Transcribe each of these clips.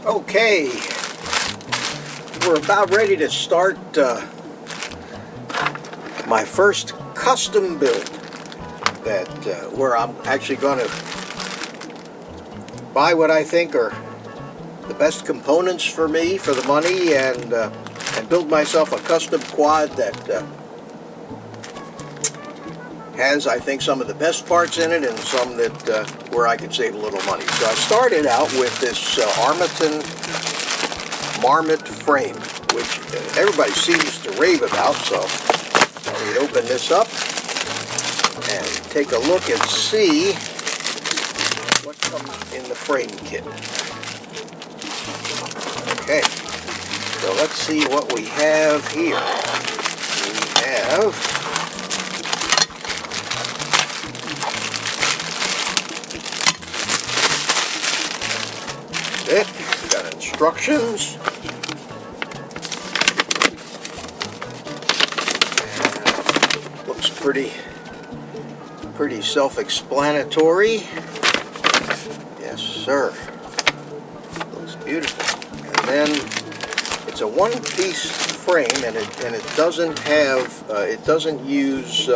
Okay, we're about ready to start my first custom build that where I'm actually going to buy what I think are the best components for me for the money, and build myself a custom quad that has, I think, some of the best parts in it and some that where I can save a little money. So I started out with this Armattan Marmotte frame, which everybody seems to rave about. So we open this up and take a look and see what comes in the frame kit. Okay, so let's see what we have here. We have it. Got instructions. And looks pretty self-explanatory. Yes, sir. Looks beautiful. And then it's a one-piece frame, and it doesn't have it doesn't use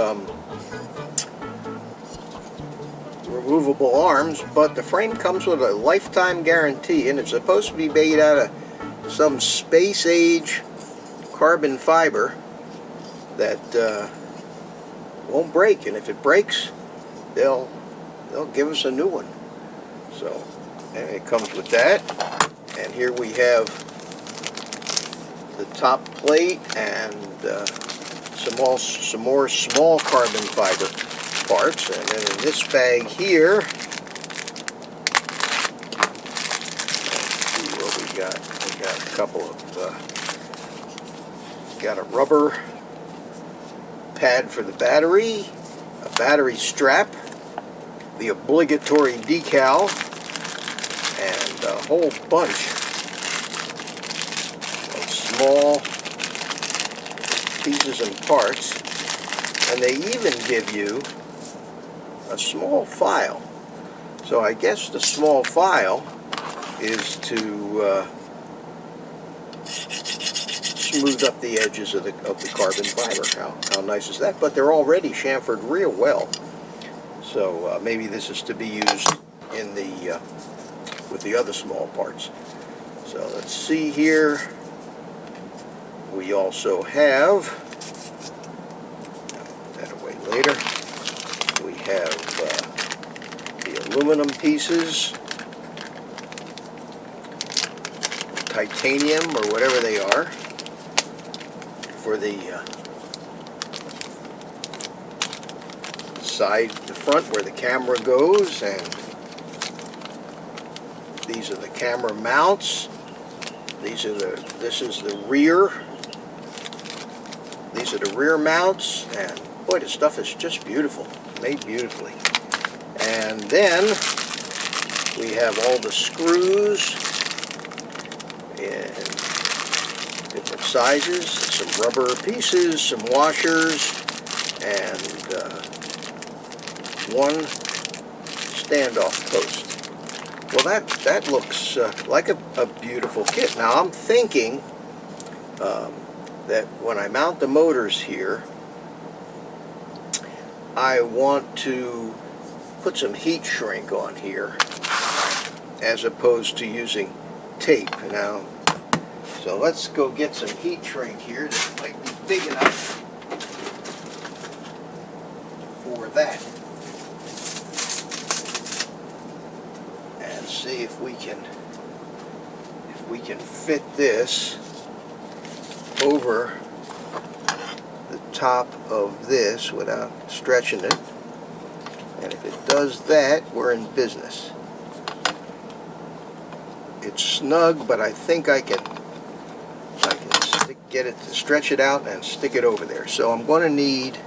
removable arms, but the frame comes with a lifetime guarantee, and it's supposed to be made out of some space-age carbon fiber that won't break, and if it breaks, they'll give us a new one. So, and it comes with that, and here we have the top plate and some more small carbon fiber parts, and then in this bag here, let's see what we got. We got a couple of got a rubber pad for the battery, a battery strap, the obligatory decal, and a whole bunch of small pieces and parts. And they even give you a small file. So I guess the small file is to smooth up the edges of the carbon fiber. How nice is that? But they're already chamfered real well. So maybe this is to be used in the with the other small parts. So let's see here. We also have, put that away later. We have the aluminum pieces, titanium or whatever they are, for the side, the front where the camera goes, and these are the camera mounts. This is the rear. These are the rear mounts, and boy, the stuff is just beautiful, made beautifully. And then we have all the screws in different sizes, some rubber pieces, some washers, and one standoff post. Well, that looks like a beautiful kit. Now I'm thinking that when I mount the motors here, I want to put some heat shrink on here as opposed to using tape. Now, so let's go get some heat shrink here that might be big enough for that, and see if we can fit this over the top of this without stretching it. And if it does that, we're in business. It's snug, but I think I can get it to stretch it out and stick it over there. So I'm going to need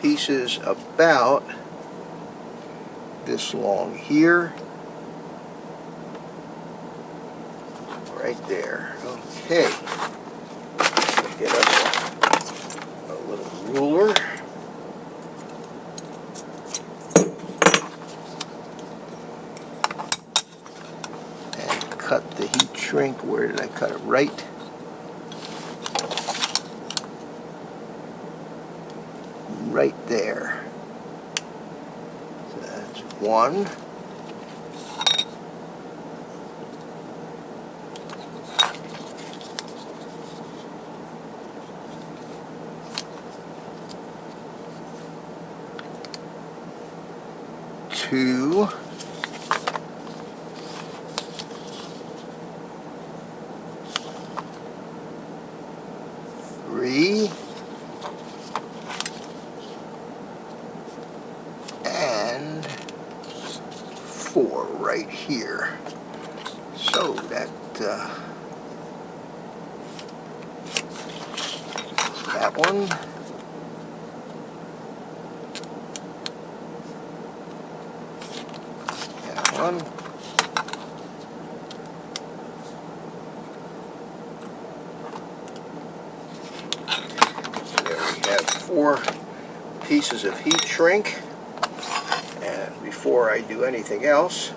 pieces about this long here, right there. Okay, get us a little ruler. cut it right there. So that's one. Two. Three. And four right here. So that that one. That one. There we have 4 pieces of heat shrink. And before I do anything else,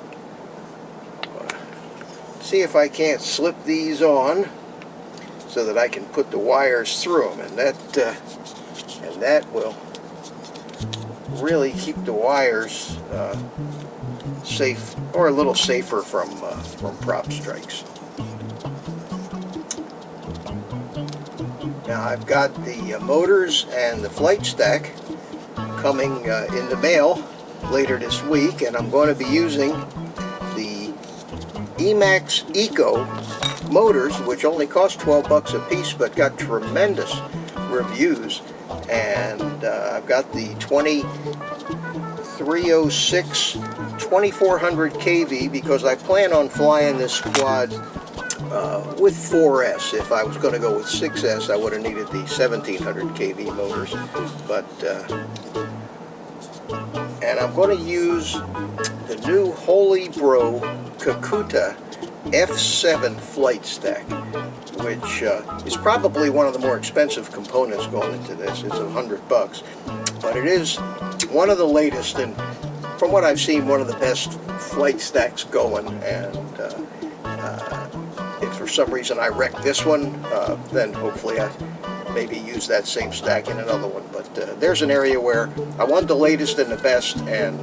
see if I can't slip these on so that I can put the wires through them, and that will really keep the wires safe, or a little safer from prop strikes. Now I've got the motors and the flight stack coming in the mail later this week, and I'm going to be using the Emax Eco motors, which only cost 12 bucks a piece but got tremendous reviews. And I've got the 2306 2400 kV because I plan on flying this quad with 4S. If I was going to go with 6S, I would have needed the 1700 kV motors. But and I'm going to use the new Holy Bro Kakuta F7 flight stack, which is probably one of the more expensive components going into this. It's $100 bucks, but it is one of the latest, and from what I've seen, one of the best flight stacks going. And if for some reason I wreck this one, then hopefully I maybe use that same stack in another one. But there's an area where I want the latest and the best, and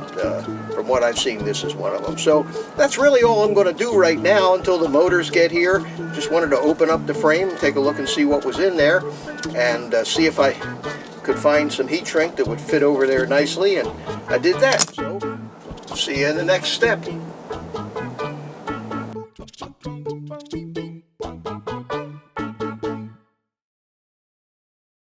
from what I've seen, this is one of them. So that's really all I'm going to do right now until the motors get here. Just wanted to open up the frame, take a look and see what was in there, and see if I could find some heat shrink that would fit over there nicely, and I did that. So see you in the next step.